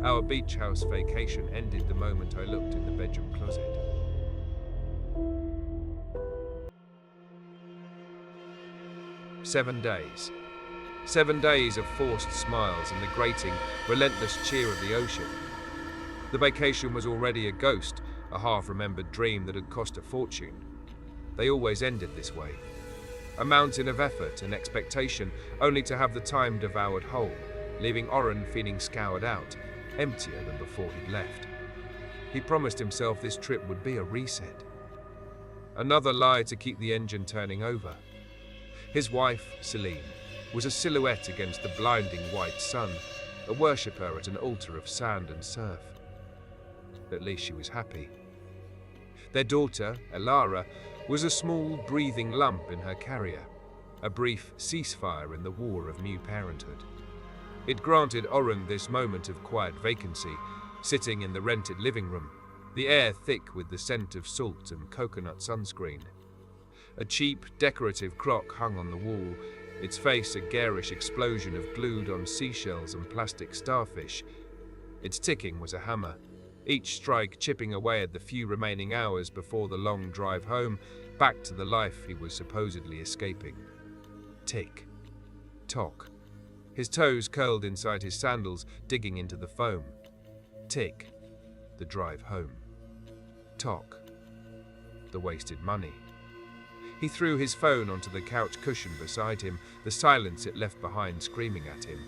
Our beach house vacation ended the moment I looked in the bedroom closet. Seven days. 7 days of forced smiles and the grating, relentless cheer of the ocean. The vacation was already a ghost, a half-remembered dream that had cost a fortune. They always ended this way. A mountain of effort and expectation, only to have the time devoured whole, leaving Oren feeling scoured out, emptier than before he'd left. He promised himself this trip would be a reset. Another lie to keep the engine turning over. His wife, Celine, was a silhouette against the blinding white sun, a worshipper at an altar of sand and surf. At least she was happy. Their daughter, Elara, was a small, breathing lump in her carrier, a brief ceasefire in the war of new parenthood. It granted Oren this moment of quiet vacancy, sitting in the rented living room, the air thick with the scent of salt and coconut sunscreen. A cheap, decorative clock hung on the wall, its face a garish explosion of glued-on seashells and plastic starfish. Its ticking was a hammer, each strike chipping away at the few remaining hours before the long drive home, back to the life he was supposedly escaping. Tick. Tock. His toes curled inside his sandals, digging into the foam. Tick. The drive home. Tock. The wasted money. He threw his phone onto the couch cushion beside him, the silence it left behind screaming at him.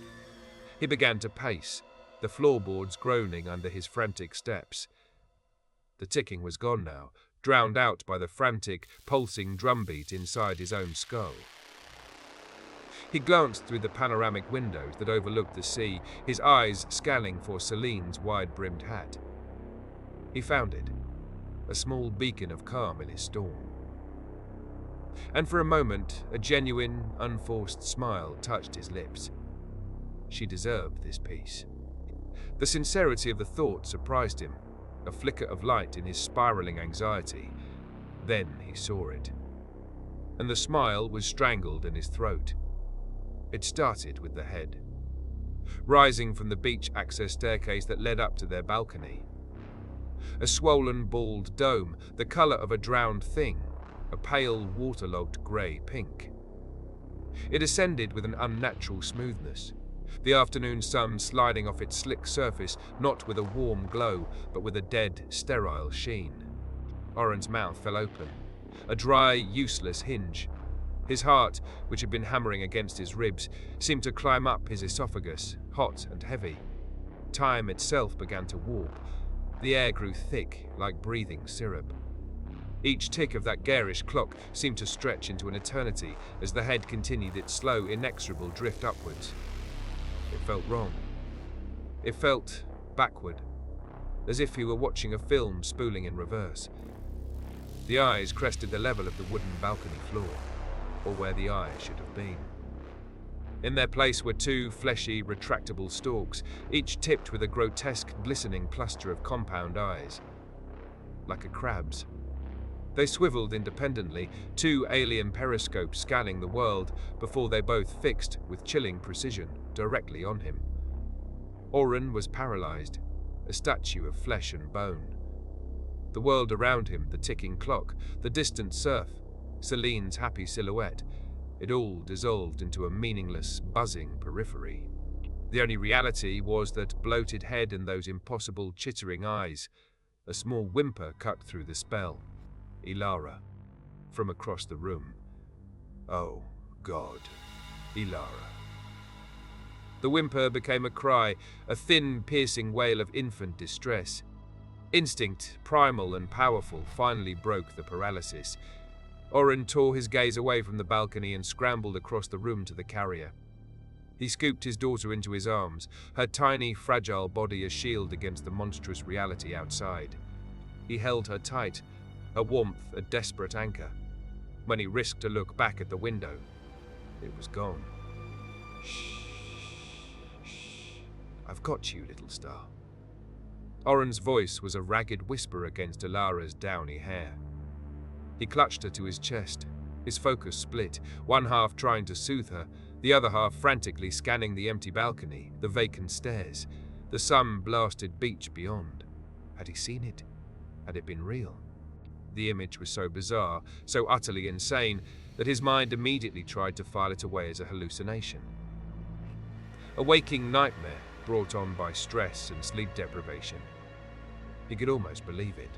He began to pace, the floorboards groaning under his frantic steps. The ticking was gone now, drowned out by the frantic, pulsing drumbeat inside his own skull. He glanced through the panoramic windows that overlooked the sea, his eyes scanning for Celine's wide-brimmed hat. He found it, a small beacon of calm in his storm. And for a moment, a genuine, unforced smile touched his lips. She deserved this peace. The sincerity of the thought surprised him, a flicker of light in his spiraling anxiety. Then he saw it. And the smile was strangled in his throat. It started with the head, rising from the beach access staircase that led up to their balcony. A swollen, bald dome, the color of a drowned thing, a pale, waterlogged grey-pink. It ascended with an unnatural smoothness, the afternoon sun sliding off its slick surface not with a warm glow, but with a dead, sterile sheen. Oren's mouth fell open, a dry, useless hinge. His heart, which had been hammering against his ribs, seemed to climb up his esophagus, hot and heavy. Time itself began to warp. The air grew thick, like breathing syrup. Each tick of that garish clock seemed to stretch into an eternity as the head continued its slow, inexorable drift upwards. It felt wrong. It felt backward, as if he were watching a film spooling in reverse. The eyes crested the level of the wooden balcony floor, or where the eye should have been. In their place were two fleshy, retractable stalks, each tipped with a grotesque, glistening cluster of compound eyes, like a crab's. They swiveled independently, two alien periscopes scanning the world before they both fixed, with chilling precision, directly on him. Oren was paralyzed, a statue of flesh and bone. The world around him, the ticking clock, the distant surf, Celine's happy silhouette, it all dissolved into a meaningless, buzzing periphery. The only reality was that bloated head and those impossible, chittering eyes. A small whimper cut through the spell. Elara, from across the room. Oh, God, Elara. The whimper became a cry, a thin, piercing wail of infant distress. Instinct, primal and powerful, finally broke the paralysis. Oren tore his gaze away from the balcony and scrambled across the room to the carrier. He scooped his daughter into his arms, her tiny, fragile body a shield against the monstrous reality outside. He held her tight, her warmth a desperate anchor. When he risked a look back at the window, it was gone. Shh, shh. I've got you, little star. Oren's voice was a ragged whisper against Elara's downy hair. He clutched her to his chest, his focus split, one half trying to soothe her, the other half frantically scanning the empty balcony, the vacant stairs, The sun-blasted beach beyond. Had he seen it? Had it been real? The image was so bizarre, so utterly insane, that his mind immediately tried to file it away as a hallucination. A waking nightmare brought on by stress and sleep deprivation. He could almost believe it.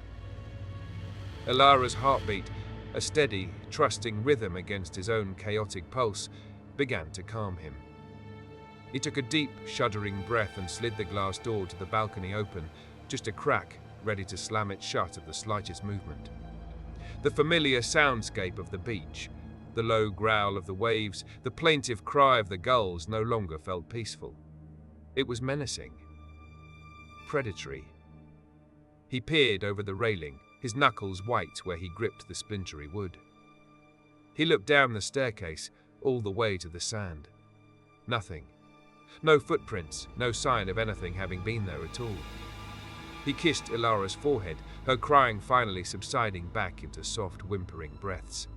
Ilara's heartbeat, a steady, trusting rhythm against his own chaotic pulse, began to calm him. He took a deep, shuddering breath and slid the glass door to the balcony open, just a crack, ready to slam it shut at the slightest movement. The familiar soundscape of the beach, the low growl of the waves, the plaintive cry of the gulls no longer felt peaceful. It was menacing. Predatory. He peered over the railing, his knuckles white where he gripped the splintery wood. He looked down the staircase, all the way to the sand. Nothing. No footprints, no sign of anything having been there at all. He kissed Ilara's forehead, her crying finally subsiding back into soft, whimpering breaths.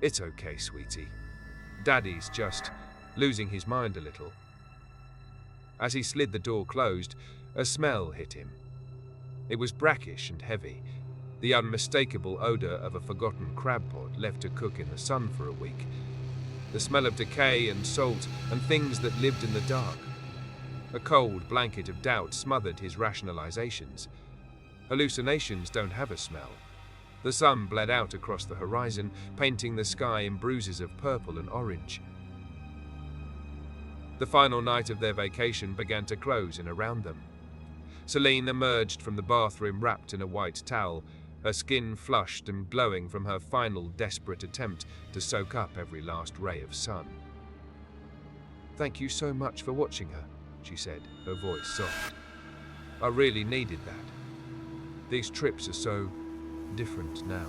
"It's okay, sweetie. Daddy's just losing his mind a little." As he slid the door closed, a smell hit him. It was brackish and heavy, the unmistakable odor of a forgotten crab pot left to cook in the sun for a week. The smell of decay and salt and things that lived in the dark. A cold blanket of doubt smothered his rationalizations. Hallucinations don't have a smell. The sun bled out across the horizon, painting the sky in bruises of purple and orange. The final night of their vacation began to close in around them. Celine emerged from the bathroom wrapped in a white towel, her skin flushed and glowing from her final desperate attempt to soak up every last ray of sun. "Thank you so much for watching her," she said, her voice soft. "I really needed that. These trips are so different now."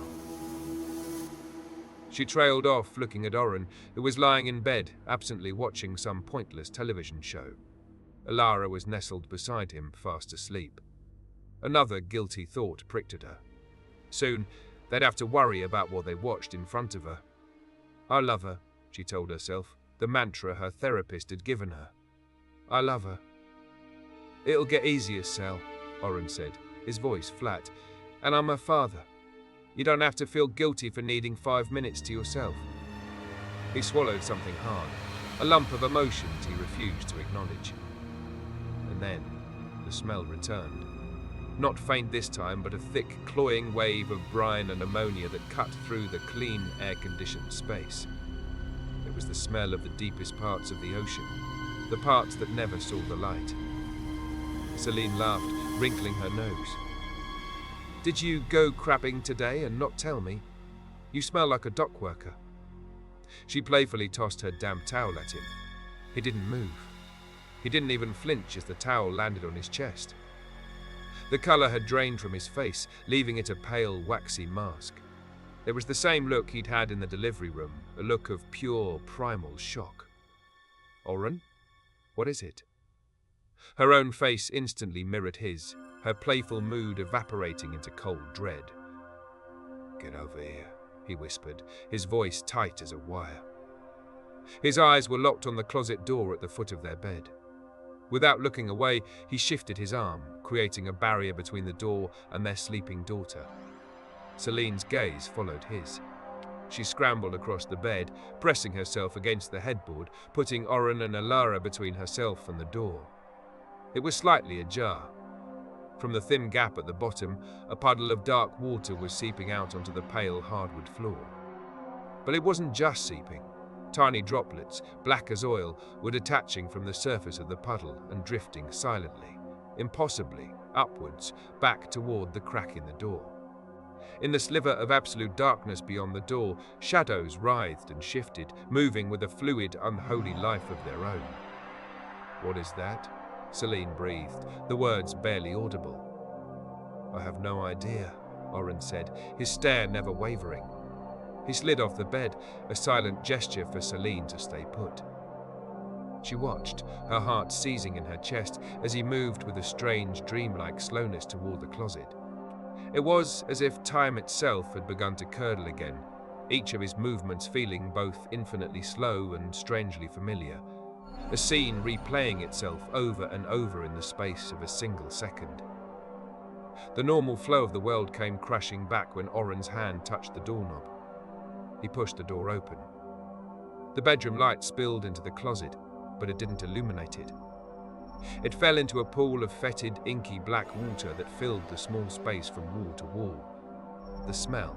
She trailed off, looking at Oren, who was lying in bed, absently watching some pointless television show. Ilara was nestled beside him, fast asleep. Another guilty thought pricked at her. Soon, they'd have to worry about what they watched in front of her. "I love her," she told herself, the mantra her therapist had given her. "I love her." "It'll get easier, Sal," Oren said, his voice flat. "And I'm her father. You don't have to feel guilty for needing 5 minutes to yourself." He swallowed something hard, a lump of emotions he refused to acknowledge. And then, the smell returned. Not faint this time, but a thick, cloying wave of brine and ammonia that cut through the clean, air-conditioned space. It was the smell of the deepest parts of the ocean, the parts that never saw the light. Celine laughed, wrinkling her nose. "Did you go crabbing today and not tell me? You smell like a dock worker." She playfully tossed her damp towel at him. He didn't move. He didn't even flinch as the towel landed on his chest. The colour had drained from his face, leaving it a pale, waxy mask. It was the same look he'd had in the delivery room, a look of pure, primal shock. "Oren? What is it?" Her own face instantly mirrored his, her playful mood evaporating into cold dread. "Get over here," he whispered, his voice tight as a wire. His eyes were locked on the closet door at the foot of their bed. Without looking away, he shifted his arm, creating a barrier between the door and their sleeping daughter. Celine's gaze followed his. She scrambled across the bed, pressing herself against the headboard, putting Oren and Ilara between herself and the door. It was slightly ajar. From the thin gap at the bottom, a puddle of dark water was seeping out onto the pale hardwood floor. But it wasn't just seeping. Tiny droplets, black as oil, were detaching from the surface of the puddle and drifting silently, impossibly, upwards, back toward the crack in the door. In the sliver of absolute darkness beyond the door, shadows writhed and shifted, moving with a fluid, unholy life of their own. "What is that?" Celine breathed, the words barely audible. "I have no idea," Oren said, his stare never wavering. He slid off the bed, a silent gesture for Celine to stay put. She watched, her heart seizing in her chest as he moved with a strange, dreamlike slowness toward the closet. It was as if time itself had begun to curdle again, each of his movements feeling both infinitely slow and strangely familiar. a scene replaying itself over and over in the space of a single second. The normal flow of the world came crashing back when Oren's hand touched the doorknob. He pushed the door open. The bedroom light spilled into the closet, but it didn't illuminate it. It fell into a pool of fetid, inky black water that filled the small space from wall to wall. The smell,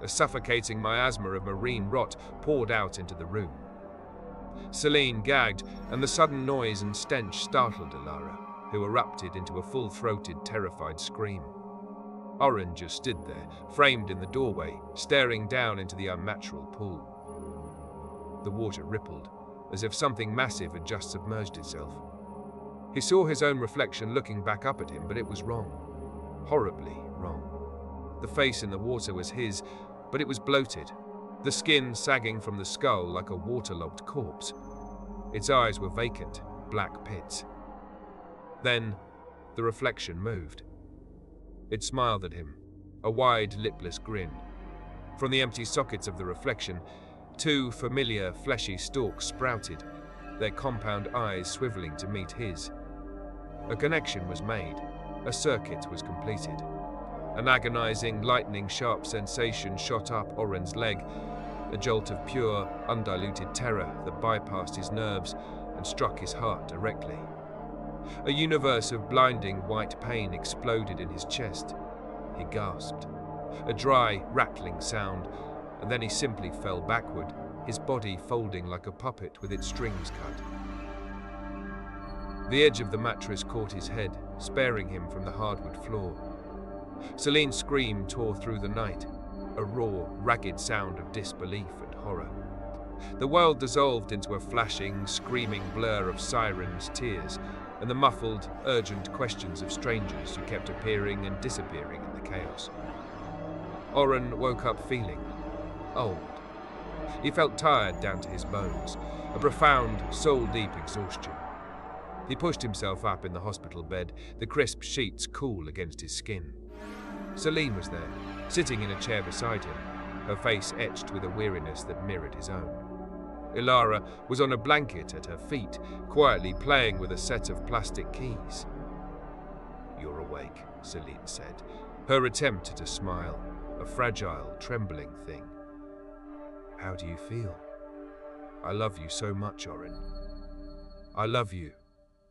a suffocating miasma of marine rot, poured out into the room. Celine gagged, and the sudden noise and stench startled Alara, who erupted into a full-throated, terrified scream. Oren just stood there, framed in the doorway, staring down into the unnatural pool. The water rippled, as if something massive had just submerged itself. He saw his own reflection looking back up at him, but it was wrong. Horribly wrong. The face in the water was his, but it was bloated, the skin sagging from the skull like a waterlogged corpse. Its eyes were vacant, black pits. Then, the reflection moved. It smiled at him, a wide, lipless grin. From the empty sockets of the reflection, two familiar, fleshy stalks sprouted, their compound eyes swiveling to meet his. A connection was made. A circuit was completed. An agonizing, lightning-sharp sensation shot up Oren's leg, a jolt of pure, undiluted terror that bypassed his nerves and struck his heart directly. A universe of blinding white pain exploded in his chest. He gasped. A dry, rattling sound, and then he simply fell backward, his body folding like a puppet with its strings cut. The edge of the mattress caught his head, sparing him from the hardwood floor. Celine's scream tore through the night, a raw, ragged sound of disbelief and horror. The world dissolved into a flashing, screaming blur of sirens, tears, and the muffled, urgent questions of strangers who kept appearing and disappearing in the chaos. Oren woke up feeling old. He felt tired down to his bones, a profound, soul-deep exhaustion. He pushed himself up in the hospital bed, the crisp sheets cool against his skin. Celine was there, sitting in a chair beside him, her face etched with a weariness that mirrored his own. Ilara was on a blanket at her feet, quietly playing with a set of plastic keys. "You're awake," Celine said, her attempt at a smile, a fragile, trembling thing. "How do you feel?" "I love you so much, Oren." "I love you,"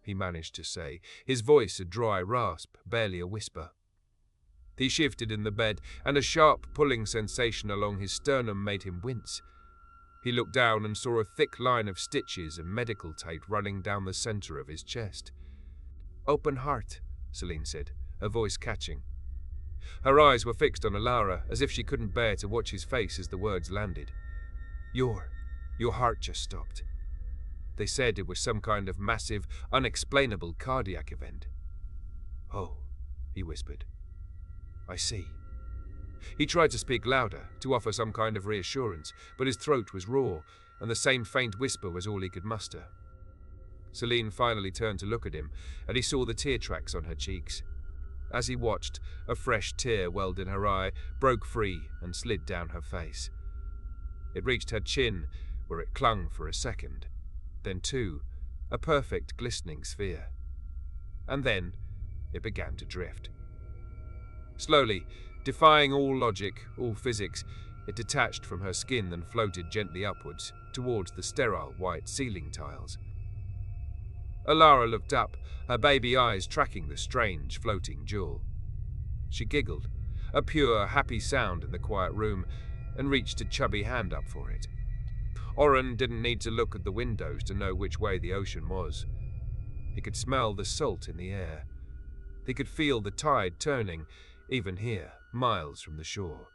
he managed to say, his voice a dry rasp, barely a whisper. He shifted in the bed, and a sharp pulling sensation along his sternum made him wince. He looked down and saw a thick line of stitches and medical tape running down the center of his chest. "Open heart," Celine said, her voice catching. Her eyes were fixed on Alara, as if she couldn't bear to watch his face as the words landed. Your heart just stopped." They said it was some kind of massive, unexplainable cardiac event. "Oh," he whispered. "I see." He tried to speak louder, to offer some kind of reassurance, but his throat was raw, and the same faint whisper was all he could muster. Celine finally turned to look at him, and he saw the tear tracks on her cheeks. As he watched, a fresh tear welled in her eye, broke free, and slid down her face. It reached her chin, where it clung for a second. Then two, a perfect glistening sphere. And then it began to drift. Slowly, defying all logic, all physics, it detached from her skin and floated gently upwards, towards the sterile white ceiling tiles. Alara looked up, her baby eyes tracking the strange, floating jewel. She giggled, a pure, happy sound in the quiet room, and reached a chubby hand up for it. Oren didn't need to look at the windows to know which way the ocean was. He could smell the salt in the air. He could feel the tide turning, even here, miles from the shore.